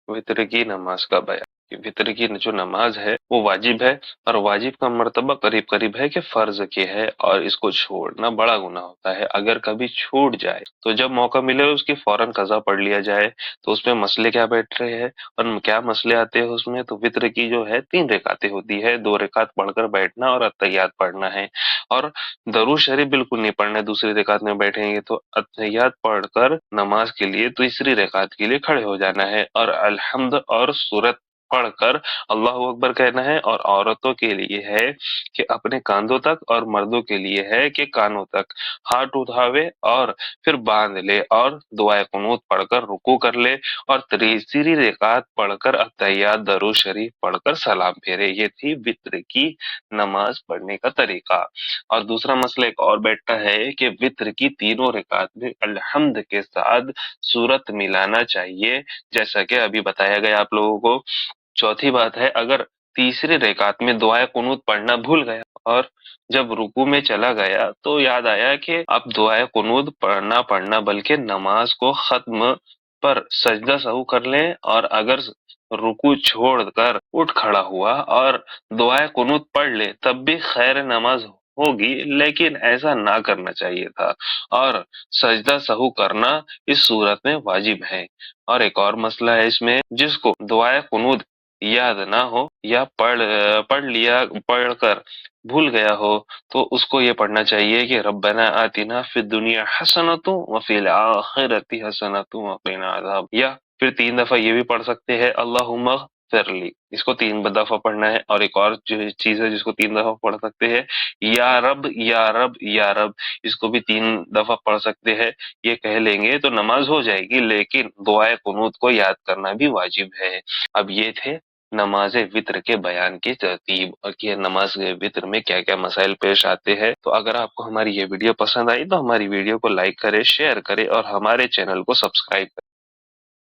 वितर की नमाज का बयान। वितर की जो नमाज है वो वाजिब है, और वाजिब का मर्तबा करीब करीब है कि फर्ज की है, और इसको छोड़ना बड़ा गुनाह होता है। अगर कभी छूट जाए तो जब मौका मिले उसकी फौरन कज़ा पढ़ लिया जाए। तो उसमें मसले क्या बैठ रहे हैं और क्या मसले आते हैं उसमें? तो वितर की जो है 3 रकातें होती है, 2 रकात पढ़कर बैठना और अत्तहियात पढ़ना है। और दरूद शरीफ बिल्कुल नहीं पढ़ना है। दूसरी रकात में बैठेंगे तो अत्तहियात पढ़कर नमाज के लिए तीसरी रकात के लिए खड़े हो जाना है, और अल्हम्द और सूरत पढ़कर अल्लाह अकबर कहना है। और औरतों के लिए है कि अपने कांधों तक, और मर्दों के लिए है कि कानों तक हाथ उठावे और फिर बांध ले, और दुआए कुनूत पढ़कर रुकू कर ले, और तीसरी रकात पढ़कर अत्तहियात दरूद शरीफ पढ़कर सलाम फेरे। ये थी वित्र की नमाज पढ़ने का तरीका। और दूसरा मसला एक और बैठता है कि वित्र की तीनों रकात में अल्हम्द के साथ सूरत मिलाना चाहिए, जैसा कि अभी बताया गया आप लोगों को। चौथी बात है, अगर तीसरी रकात में दुआए कुनूत पढ़ना भूल गया और जब रुकू में चला गया तो याद आया कि अब दुआए कुनूत पढ़ना बल्कि नमाज को खत्म पर सजदा सहू कर लें। और अगर रुकू छोड़कर उठ खड़ा हुआ और दुआए कुनूत पढ़ ले तब भी खैर नमाज होगी, लेकिन ऐसा ना करना चाहिए था। और सजदा सहू करना इस सूरत में वाजिब है। और एक और मसला है इसमें, जिसको दुआए कुनूत याद ना हो या पढ़कर भूल गया हो, तो उसको ये पढ़ना चाहिए कि रब्बना आतिना फिद दुनिया हसनतु व फिल आखिरति हसनतु व क़िना अज़ाब। या फिर 3 दफा ये भी पढ़ सकते हैं अल्लाहुम्मा फ़िरली, इसको 3 दफा पढ़ना है। और एक और जो चीज है जिसको 3 दफा पढ़ सकते हैं, या रब या रब या रब, इसको भी 3 दफा पढ़ सकते हैं। ये कह लेंगे तो नमाज हो जाएगी, लेकिन दुआए कुनूत को याद करना भी वाजिब है। अब ये थे नमाज वित्र के बयान की तरतीब, और कि नमाज वित्र में क्या क्या मसाइल पेश आते हैं। तो अगर आपको हमारी ये वीडियो पसंद आई तो हमारी वीडियो को लाइक करें, शेयर करें और हमारे चैनल को सब्सक्राइब करें।